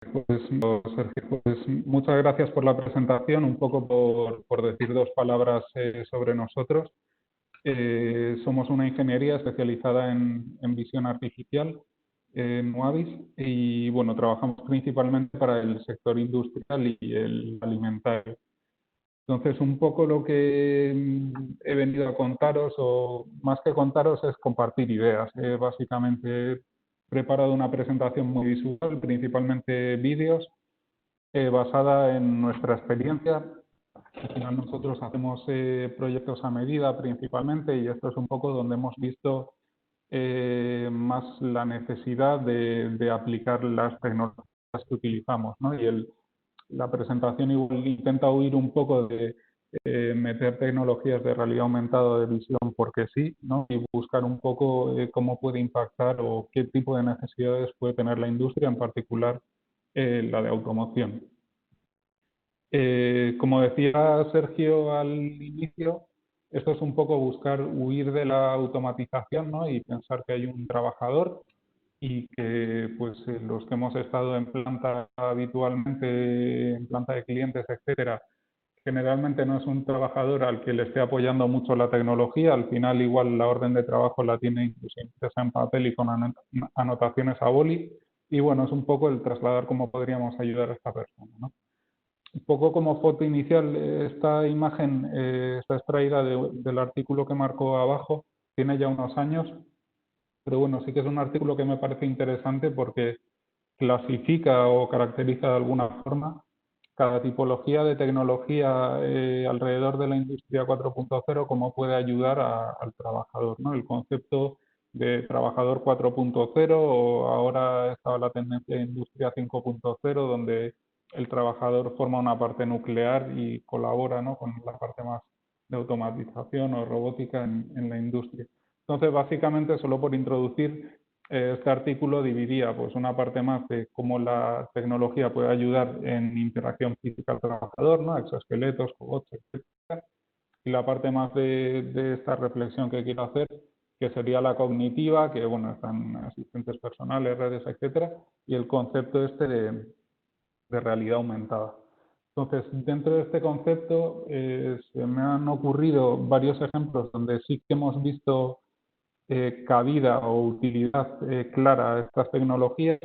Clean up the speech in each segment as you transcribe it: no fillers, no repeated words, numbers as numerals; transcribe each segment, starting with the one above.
Sergio, pues muchas gracias por la presentación. Un poco por decir dos palabras sobre nosotros. Somos una ingeniería especializada en visión artificial en Nuavis y bueno, trabajamos principalmente para el sector industrial y el alimentario. Entonces, un poco lo que he venido a contaros, o más que contaros, es compartir ideas. Básicamente, he preparado una presentación muy visual, principalmente vídeos, basada en nuestra experiencia. Al final nosotros hacemos proyectos a medida principalmente y esto es un poco donde hemos visto más la necesidad de aplicar las tecnologías que utilizamos, ¿no? La presentación igual intenta huir un poco de meter tecnologías de realidad aumentada de visión porque sí, ¿no? Y buscar un poco cómo puede impactar o qué tipo de necesidades puede tener la industria, en particular la de automoción. Como decía Sergio al inicio, esto es un poco buscar huir de la automatización, ¿no? Y pensar que hay un trabajador y que pues los que hemos estado en planta habitualmente, en planta de clientes, etcétera, generalmente no es un trabajador al que le esté apoyando mucho la tecnología. Al final igual la orden de trabajo la tiene incluso impresa en papel y con anotaciones a boli. Y bueno, es un poco el trasladar cómo podríamos ayudar a esta persona, ¿no? Un poco como foto inicial, esta imagen está extraída del artículo que marco abajo, tiene ya unos años, pero bueno, sí que es un artículo que me parece interesante porque clasifica o caracteriza de alguna forma cada tipología de tecnología alrededor de la industria 4.0, cómo puede ayudar al trabajador, ¿no? El concepto de trabajador 4.0 o ahora está la tendencia de industria 5.0, donde el trabajador forma una parte nuclear y colabora, ¿no? Con la parte más de automatización o robótica en la industria. Entonces, básicamente, solo por introducir, este artículo dividía pues, una parte más de cómo la tecnología puede ayudar en interacción física al trabajador, ¿no? Exoesqueletos, cobots, etc. Y la parte más de esta reflexión que quiero hacer, que sería la cognitiva, que bueno, están asistentes personales, redes, etcétera, y el concepto este de realidad aumentada. Entonces, dentro de este concepto se me han ocurrido varios ejemplos donde sí que hemos visto cabida o utilidad clara a estas tecnologías.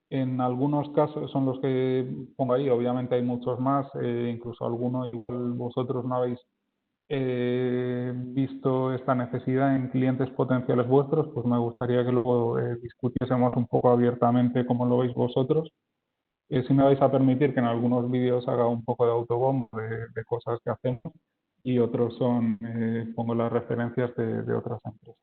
En algunos casos son los que pongo ahí, obviamente hay muchos más, incluso algunos igual vosotros no habéis visto esta necesidad en clientes potenciales vuestros, pues me gustaría que luego discutiésemos un poco abiertamente cómo lo veis vosotros. Si me vais a permitir que en algunos vídeos haga un poco de autobombo de cosas que hacemos y otros son, pongo las referencias de otras empresas.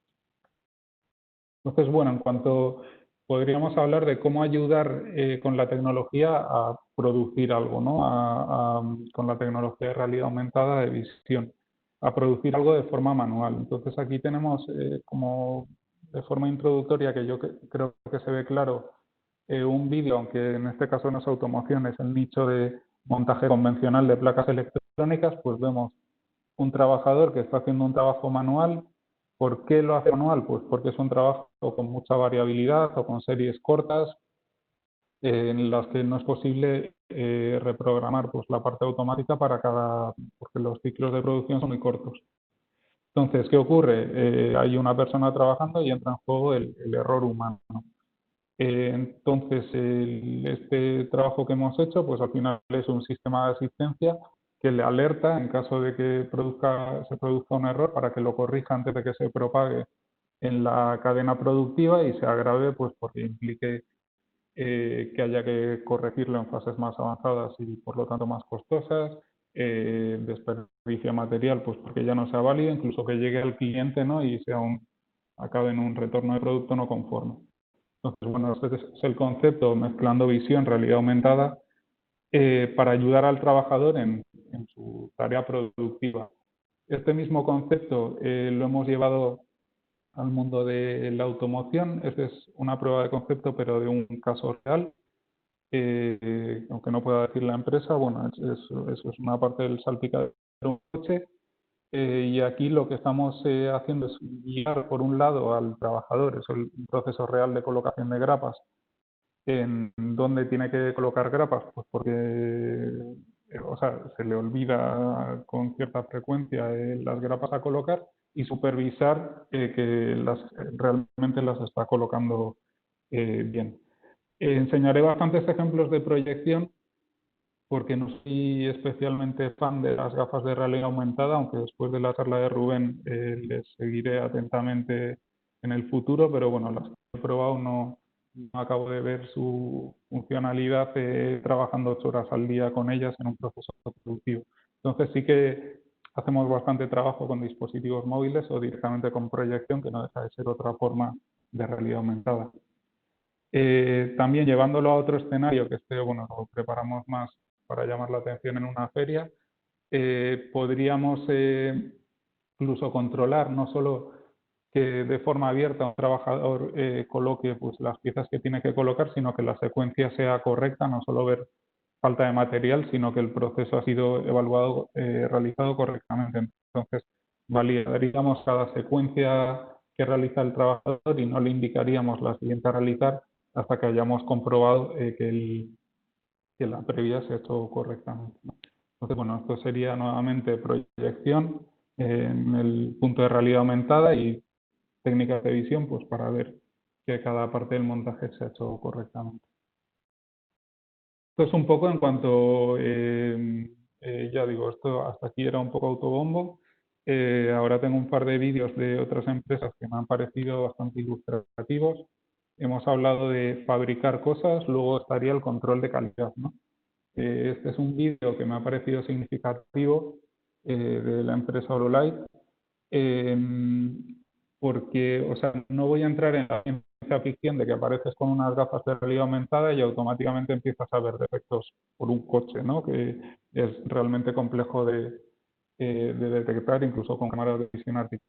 Entonces, bueno, en cuanto podríamos hablar de cómo ayudar con la tecnología a producir algo, ¿no? Con la tecnología de realidad aumentada de visión, a producir algo de forma manual. Entonces, aquí tenemos como de forma introductoria, que yo creo que se ve claro, un vídeo, aunque en este caso no es automoción, es el nicho de montaje convencional de placas electrónicas, pues vemos un trabajador que está haciendo un trabajo manual. ¿Por qué lo hace manual? Pues porque es un trabajo con mucha variabilidad o con series cortas en las que no es posible reprogramar pues, la parte automática para porque los ciclos de producción son muy cortos. Entonces, ¿qué ocurre? Hay una persona trabajando y entra en juego el error humano. Entonces, este trabajo que hemos hecho, pues al final es un sistema de asistencia que le alerta en caso de que se produzca un error para que lo corrija antes de que se propague en la cadena productiva y se agrave, pues porque implique que haya que corregirlo en fases más avanzadas y por lo tanto más costosas, desperdicio de material, pues porque ya no sea válido, incluso que llegue al cliente, ¿no? Y acabe en un retorno de producto no conforme. Entonces, bueno, este es el concepto mezclando visión, realidad aumentada, para ayudar al trabajador en su tarea productiva. Este mismo concepto lo hemos llevado al mundo de la automoción. Esta es una prueba de concepto, pero de un caso real. Aunque no pueda decir la empresa, bueno, eso es una parte del salpicadero de un coche. Y aquí lo que estamos haciendo es guiar, por un lado, al trabajador, es el proceso real de colocación de grapas, en dónde tiene que colocar grapas, pues porque o sea, se le olvida con cierta frecuencia las grapas a colocar y supervisar que realmente las está colocando bien. Enseñaré bastantes ejemplos de proyección porque no soy especialmente fan de las gafas de realidad aumentada, aunque después de la charla de Rubén les seguiré atentamente en el futuro, pero bueno, las que he probado no acabo de ver su funcionalidad trabajando 8 horas al día con ellas en un proceso productivo. Entonces sí que hacemos bastante trabajo con dispositivos móviles o directamente con proyección, que no deja de ser otra forma de realidad aumentada. También llevándolo a otro escenario, que bueno, lo preparamos más para llamar la atención en una feria, podríamos incluso controlar no solo que de forma abierta un trabajador coloque pues, las piezas que tiene que colocar, sino que la secuencia sea correcta, no solo ver falta de material, sino que el proceso ha sido evaluado, realizado correctamente. Entonces, validaríamos cada secuencia que realiza el trabajador y no le indicaríamos la siguiente a realizar hasta que hayamos comprobado que la previa se ha hecho correctamente, ¿no? Entonces, bueno, esto sería nuevamente proyección en el punto de realidad aumentada y técnicas de visión, pues para ver que cada parte del montaje se ha hecho correctamente. Esto es un poco en cuanto, ya digo, esto hasta aquí era un poco autobombo. Ahora tengo un par de vídeos de otras empresas que me han parecido bastante ilustrativos. Hemos hablado de fabricar cosas, luego estaría el control de calidad, ¿no? Este es un vídeo que me ha parecido significativo de la empresa Hololight, porque, o sea, no voy a entrar en la ciencia ficción de que apareces con unas gafas de realidad aumentada y automáticamente empiezas a ver defectos por un coche, ¿no? Que es realmente complejo de detectar, incluso con cámaras de visión artificial.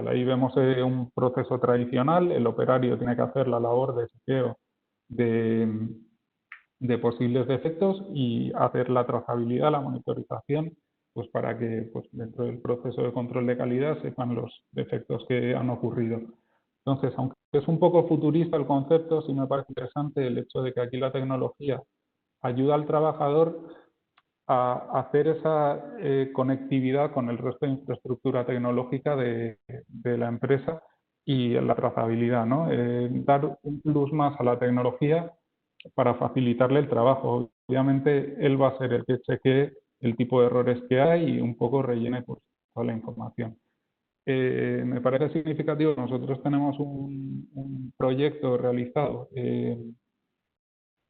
Ahí vemos un proceso tradicional, el operario tiene que hacer la labor de chequeo de, de posibles defectos y hacer la trazabilidad, la monitorización, pues para que pues, dentro del proceso de control de calidad sepan los defectos que han ocurrido. Entonces, aunque es un poco futurista el concepto, sí me parece interesante el hecho de que aquí la tecnología ayuda al trabajador a hacer esa conectividad con el resto de infraestructura tecnológica de la empresa y la trazabilidad, ¿no? Dar un plus más a la tecnología para facilitarle el trabajo. Obviamente él va a ser el que chequee el tipo de errores que hay y un poco rellene pues, toda la información. Me parece significativo, nosotros tenemos un proyecto realizado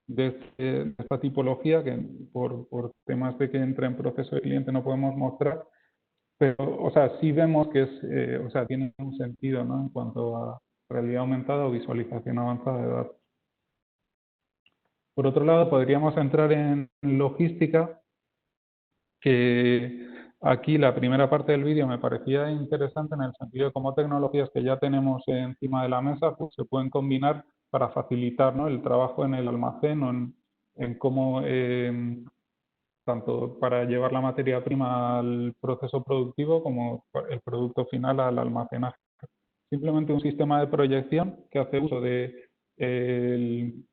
de esta tipología que por temas de que entra en proceso de cliente no podemos mostrar, pero o sea, sí vemos que o sea, tiene un sentido, ¿no? En cuanto a realidad aumentada o visualización avanzada de datos. Por otro lado, podríamos entrar en logística, que aquí la primera parte del vídeo me parecía interesante en el sentido de cómo tecnologías que ya tenemos encima de la mesa pues, se pueden combinar para facilitar, ¿no? el trabajo en el almacén o en cómo, tanto para llevar la materia prima al proceso productivo como el producto final al almacenaje. Simplemente un sistema de proyección que hace uso de el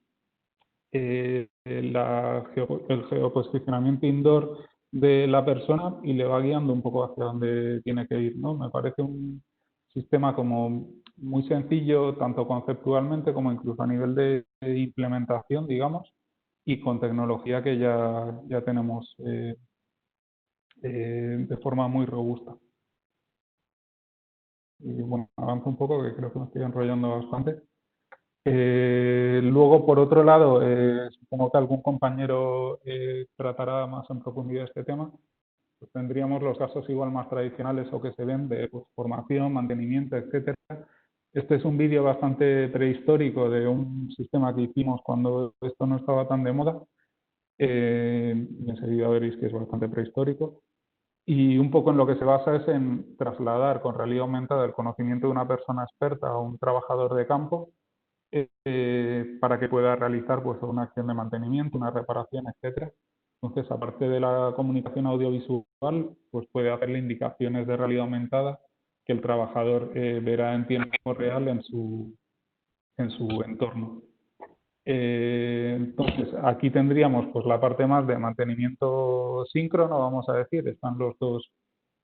geoposicionamiento indoor de la persona y le va guiando un poco hacia dónde tiene que ir, ¿no? Me parece un sistema como muy sencillo, tanto conceptualmente como incluso a nivel de implementación, digamos, y con tecnología que ya tenemos de forma muy robusta. Y bueno, avanzo un poco, que creo que me estoy enrollando bastante. Luego, por otro lado, supongo que algún compañero tratará más en profundidad este tema. Pues tendríamos los casos igual más tradicionales o que se ven de pues, formación, mantenimiento, etcétera. Este es un vídeo bastante prehistórico de un sistema que hicimos cuando esto no estaba tan de moda. Enseguida veréis que es bastante prehistórico. Y un poco en lo que se basa es en trasladar con realidad aumentada el conocimiento de una persona experta a un trabajador de campo para que pueda realizar pues, una acción de mantenimiento, una reparación, etcétera. Entonces, aparte de la comunicación audiovisual, pues puede hacerle indicaciones de realidad aumentada que el trabajador verá en tiempo real en su entorno. Entonces, aquí tendríamos pues la parte más de mantenimiento síncrono, vamos a decir, están los dos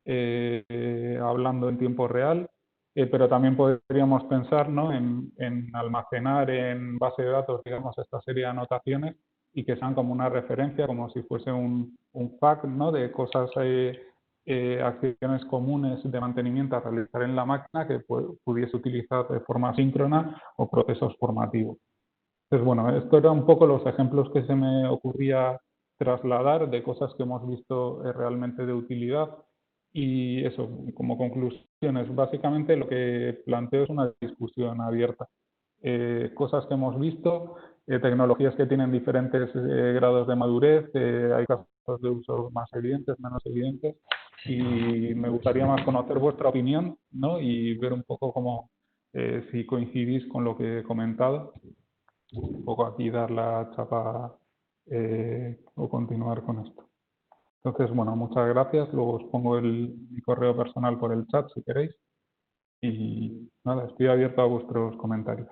hablando en tiempo real, pero también podríamos pensar, ¿no?, en almacenar en base de datos, digamos, esta serie de anotaciones y que sean como una referencia, como si fuese un FAQ, ¿no?, de cosas, acciones comunes de mantenimiento a realizar en la máquina que pudiese utilizar de forma síncrona o procesos formativos. Entonces, bueno, esto eran un poco los ejemplos que se me ocurría trasladar de cosas que hemos visto realmente de utilidad. Y eso, como conclusiones, básicamente lo que planteo es una discusión abierta. Cosas que hemos visto, tecnologías que tienen diferentes grados de madurez, hay casos de uso más evidentes, menos evidentes, y me gustaría más conocer vuestra opinión, ¿no?, y ver un poco cómo, si coincidís con lo que he comentado, un poco aquí dar la chapa o continuar con esto. Entonces, bueno, muchas gracias. Luego os pongo mi correo personal por el chat si queréis. Y nada, estoy abierto a vuestros comentarios.